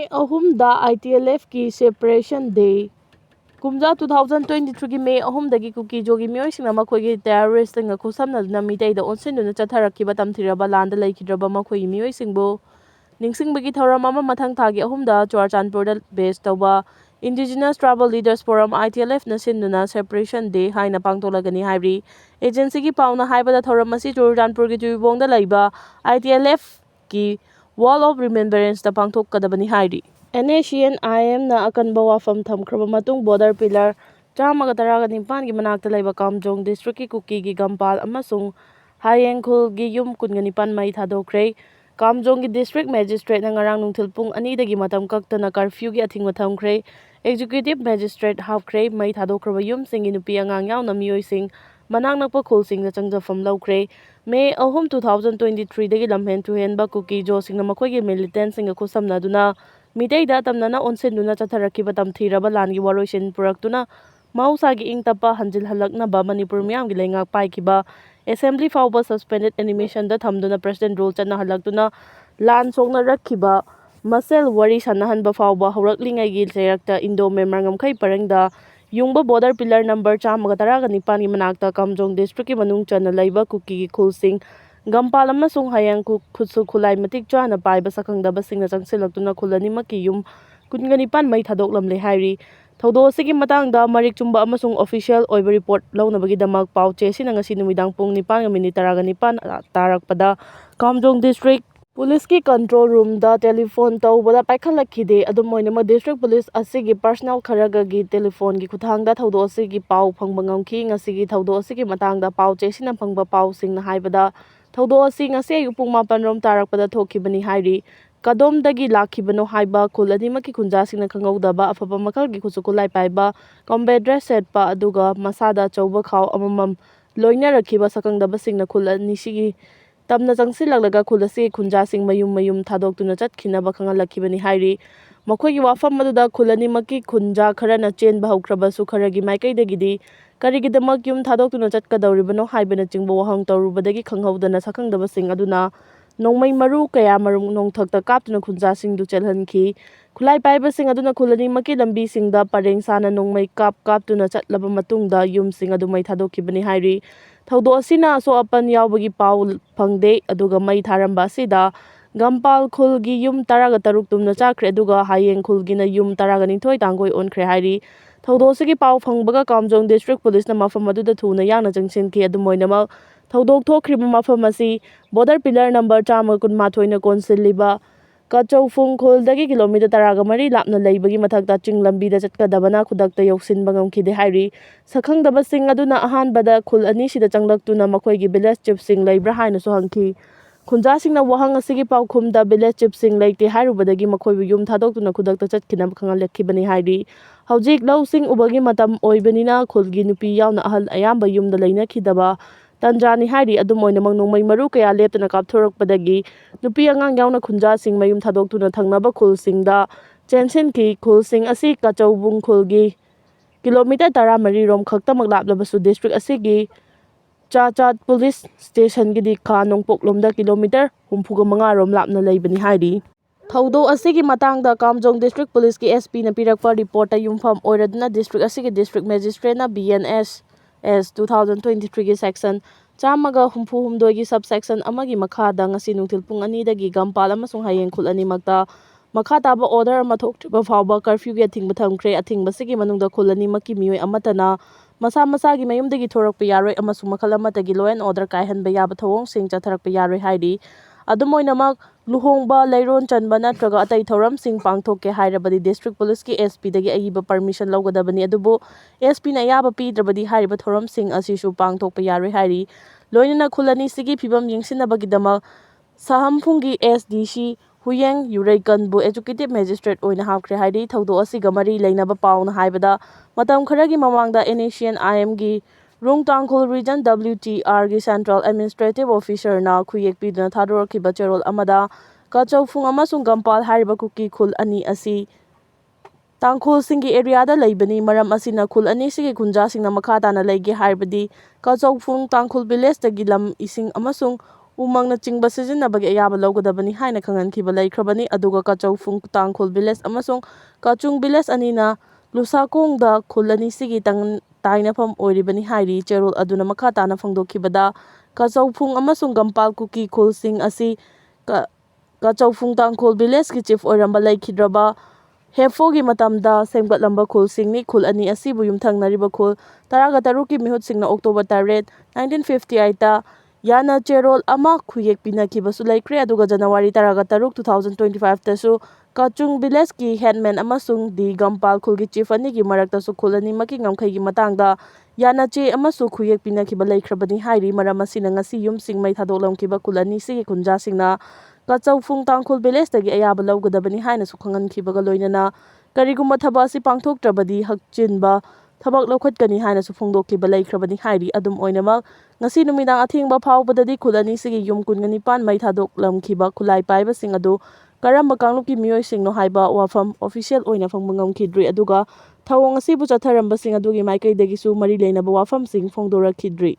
May 3 ITLF की Separation Day Kumja 2023 की May 3 Kuki Jogi Myoising Makogi terrorist nga kusamnaduna mitayda onsinduna chatharakkiba tamthiraba landa laikhidraba makoi myoisingbu ningsingbagi thoram ama mathang thagi 3 Churachandpurda base tawba Indigenous Tribal Leaders Forum ITLF na sinduna Separation Day haina pangtolagani haibri agency ki pauna haibada thoram asi Churachandpur ki Tuibongda laiba ITLF ki Wall of Remembrance da pangthok kadabani hairi Nscn na akanba wafam thamkraba matung border pillar 119 gi manakta laiba Kamjong district ki Kuki gi Gampal amasung Hayengkhul gi yum 19 mai thadokre Kamjong gi district magistrate na ngarang nungthil pung 2 dagi matam kaktana curfew gi athingwa thamkre executive magistrate hapkre mai thadokraba yum singi nupi angang yauna miyoising manang nakpa khulsing da changjafam laukre May 3 2023 dagi lamhen tuhenba Kuki jo singna makhoi gi militant singa khusamnaduna mitayda tamnana onsinduna chatharakkiba tamthiraba langi waroisin puraktuna mausagi ingtapa hanjil halaknaba Manipur miyamgi leingak paikiba assembly fauba suspended animation da thamduna president rule chana halaktuna lan songna rakhiba masel wari sanahanba fauba horaklingay gi serakta indo member ngamkhai parengda yungba border pillar number 119 gi manakta Kamjong district ki manung chana laiba Kuki gi khulsing Gampal amasung Hayengkhul khutsu khulai matik chana paiba sakhangdaba singna changsilaktuna khulani maki yum 19 mai thadoklamle hairi thodo sigi matangda marik chumba amasung official oiba report launabagi damak pauche sina ngasi numidang pung 9:19 tarakpada Kamjong district Police ki control room da telephone tawbada paikhalakide adumoinama district police asigi personal kharaga gi telephone gi khuthangda thodo asigi pau phangba ngamki ngasigi thodo asigi matangda pauche sina phangba pau singna haibada thodo asi ngase ayupung 8 rom tarakpada thokibani hairi kadomdagi lakhibano haiba khulani khunja singna khangawdaba afaba makal gi khusukulai paiba combat dress setpa aduga masada chauba khaw amamam loina rakhiba sakangdaba singna khulani sigi tamna changsilaglaga khulasi khunja sing mayum thadoktuna chatkhina bakhangalakibani hairi makhoi gi wafam maduda khulani maki khunja kharana chenba haukrabasu kharagi maikaidagidi karigidamak yum thadoktuna chatkadawribano haibana chingba wahang tawrubadagi khanghaudana sakangdaba sing aduna nongmai maru kaya marum nongthakta kaptuna khunja singdu chelhanki khulai paiba sing aduna khulani maki lambi singda pareng sana nongmai kaptuna chatlaba matungda yum sing adumai thadokibani hairi thodo asina so apan yawbagi pau phangde aduga mai tharamba asida Gampal khul gi yum 13 tumna chakre aduga Hayengkhul gi na yum 12 tangoi onkhre hairi thodo sigi pau phangbaga Kamjong district police na mafam aduda thuna yangna jangsinki adumoinama thodok thokriba mafam asi border pillar number 1kunmathoi na konsilliba Kachoufung khul-dagi kilometer 13 lapna laibagi mathakta chinglambi da chatkadabana khudakta yoksinba ngamkhide hairi sakhangdaba sing aduna ahanbada khul ani sida changlaktuna makhoigi village chief sing laibra haina so hangki khunja singna wahang asigi paukhumda village chief sing laite hairubadagi makhoibu yum thadoktuna khudakta chatkina khangalakkhibani hairi hojik lau sing ubagi matam oibanina khulgi nupi yauna ahal ayamba yumda lainakhidaba Tanjani hairi adumoina mangnongmai maru kaya leptana kapthorakpadagi nupi angang yauna khunja sing mayum thadoktuna thangnaba khulsingda chensinki khulsing asi Kachoubung khulgi kilometer 13 rom khaktamak laplabasu district asigi Chachat police station gidi kha nongpoklomda kilometer 35 rom lapna laibani hairi thodo asigi matangda Kamjong district police ki SP na pirakpa report ta yumpham oiraduna district asigi district magistrate na BNS 2023 gi section 164 gi subsection amagi makhada ngasi nungthil pung 2 dagi Gampal amasung Hayengkhul animakta makha taba order ama thoktriba fawba curfew gi athingba thamkre athingba sigi manungda khulani maki mioi amatana masa gi mayumdagi thorakpa yaroi amasung makhal amatagi law and order kaihanba yaba thawong sing chatharakpa yaroi hairi adumoinamak luhongba leiron chanba natraga atai thoram sing pangthokke hairabadi district police ki SP dagi ayiba permission lawgadabani adubu SP na yaba pidrabadi hairiba thoram sing asishu pangthokpa yaroi hairi loinana khulani sigi phibam yengsinabagidama sahamphunggi SDC Huyeng Yuraikanbu executive magistrate oina hapkre hairi thodo asiga mari leinaba pauna haibada matam kharagi mamangda Nscn gi Rungtangkhul region WTR gi central administrative officer na khuyek piduna thadorkiba cherol amada Kachoufung amasung Gampal hariba Kuki khul ani asi Tangkhul singi area da laibani maram asina khul ani sigi khunja singna makha tana leige harbadi Kachoufung Tangkhul village dagi lam ising amasung ꯎꯃꯪꯅꯆꯤꯡꯕ ꯁꯤꯖꯤꯟꯅꯕꯒꯤ ꯑꯌꯥꯕ ꯂꯧꯒꯗꯕꯅꯤ ꯍꯥꯏꯅ ꯈꯪꯍꯟꯈꯤꯕ ꯂꯩꯈ꯭ꯔꯕꯅꯤ꯫ ꯑꯗꯨꯒ ꯀꯆꯧꯐꯨꯡ Tangkhul village ꯑꯃꯁꯨꯡ ꯀꯆꯨꯡ village ꯑꯅꯤꯅ ꯂꯨꯁꯥꯀꯣꯡꯗ ꯈꯨꯜ ꯑꯅꯤꯁꯤꯒꯤ ꯇꯥꯏꯅꯐꯝ ꯑꯣꯏꯔꯤꯕꯅꯤ ꯍꯥꯏꯔꯤ꯫ ꯆꯦꯔꯣꯜ ꯑꯗꯨꯅ ꯃꯈꯥ ꯇꯥꯅ ꯐꯣꯡꯗꯣꯛꯈꯤꯕꯗ ꯀꯆꯧꯐꯨꯡ ꯑꯃꯁꯨꯡ ꯒꯝꯄꯥꯜ ꯀꯨꯀꯤ ꯈꯨꯜꯁꯤꯡ ꯑꯁꯤ ꯀꯆꯧꯐꯨꯡ ꯇꯥꯡꯈꯨꯜ ꯚꯤꯂꯦꯖꯀꯤ ꯆꯤꯐ ꯑꯣꯏꯔꯝꯕ ꯂꯩꯈꯤꯗ꯭ꯔꯕ ꯍꯦꯞꯐꯣꯒꯤ ꯃꯇꯝꯗ ꯁꯦꯝꯒꯠꯂꯝꯕ ꯈꯨꯜꯁꯤꯡꯅꯤ꯫ ꯈꯨꯜ ꯑꯅꯤ ꯑꯁꯤꯕꯨ ꯌꯨꯝꯊꯪꯅꯔꯤꯕ ꯈꯨꯜ 13ꯀꯤ ꯃꯤꯍꯨꯠꯁꯤꯡꯅ ꯑꯣꯛꯇꯣꯕꯔ 8, 1958ꯇ ꯌꯥꯅ ꯆꯦꯔꯣꯜ ꯑꯃ ꯈꯨꯌꯦꯛ ꯄꯤꯅꯈꯤꯕꯁꯨ ꯂꯩꯈ꯭ꯔꯦ꯫ ꯑꯗꯨꯒ ꯖꯅꯋꯥꯔꯤ 13, 2025ꯇꯁꯨ ꯀꯆꯨꯡ ꯚꯤꯂꯦꯖꯀꯤ ꯍꯦꯗꯃꯦꯟ ꯑꯃꯁꯨꯡ ꯗꯤ ꯒꯝꯄꯥꯜ ꯈꯨꯜꯒꯤ ꯆꯤꯐ ꯑꯅꯤꯒꯤ ꯃꯔꯛꯇꯁꯨ ꯈꯨꯜ ꯑꯅꯤꯃꯛꯀꯤ ꯉꯝꯈꯩꯒꯤ ꯃꯇꯥꯡꯗ ꯌꯥꯅꯆꯦ ꯑꯃꯁꯨ ꯈꯨꯌꯦꯛ ꯄꯤꯅꯈꯤꯕ ꯂꯩꯈ꯭ꯔꯕꯅꯤ ꯍꯥꯏꯔꯤ꯫ ꯃꯔꯝ ꯑꯁꯤꯅ ꯉꯁꯤ ꯌꯨꯝꯁꯤꯡ ꯃꯩ ꯊꯥꯗꯣꯛꯂꯝꯈꯤꯕ ꯈꯨꯜ ꯑꯅꯤꯁꯤꯒꯤ ꯈꯨꯟꯖꯥꯁꯤꯡꯅ ꯀꯆꯧꯐꯨꯡ ꯇꯥꯡꯈꯨꯜ ꯚꯤꯂꯦꯖꯇꯒꯤ ꯑꯌꯥꯕ ꯂꯧꯒꯗꯕꯅꯤ ꯍꯥꯏꯅꯁꯨ ꯈꯪꯍꯟꯈꯤꯕꯒ ꯂꯣꯏꯅꯅ ꯀꯔꯤꯒꯨꯝꯕ ꯊꯕꯛ ꯑꯁꯤ ꯄꯥꯡꯊꯣꯛꯇ꯭ꯔꯕꯗꯤ ꯍꯛꯆꯤꯟꯕ ꯊꯕꯛ ꯂꯧꯈꯠꯀꯅꯤ ꯍꯥꯏꯅꯁꯨ ꯐꯣꯡꯗꯣꯛꯈꯤꯕ ꯂꯩꯈ꯭ꯔꯕꯅꯤ ꯍꯥꯏꯔꯤ꯫ ꯑꯗꯨꯝ ꯑꯣꯏꯅꯃꯛ ꯉꯁꯤ ꯅꯨꯃꯤꯗꯥꯡ ꯑꯊꯦꯡꯕ ꯐꯥꯎꯕꯗꯗꯤ ꯈꯨꯜ ꯑꯅꯤꯁꯤꯒꯤ ꯌꯨꯝ 19 ꯃꯩ ꯊꯥꯗꯣꯛꯂꯝꯈꯤꯕ ꯈꯨꯠꯂꯥꯏ ꯄꯥꯏꯕꯁꯤꯡ ꯑꯗꯨ ꯀꯔꯝꯕ ꯀꯥꯡꯂꯨꯞꯀꯤ ꯃꯤꯑꯣꯏꯁꯤꯡꯅꯣ ꯍꯥꯏꯕ ꯋꯥꯐꯝ ꯑꯣꯐꯤꯁꯤꯌꯦꯜ ꯑꯣꯏꯅ ꯐꯪꯕ ꯉꯝꯈꯤꯗ꯭ꯔꯤ꯫ ꯑꯗꯨꯒ ꯊꯧꯑꯣꯡ ꯑꯁꯤꯕꯨ ꯆꯠꯊꯔꯝꯕꯁꯤꯡ ꯑꯗꯨꯒꯤ ꯃꯥꯏꯀꯩꯗꯒꯤꯁꯨ ꯃꯔꯤ ꯂꯩꯅꯕ ꯋꯥꯐꯝꯁꯤꯡ ꯐꯣꯡꯗꯣꯔꯛꯈꯤꯗ꯭ꯔꯤ꯫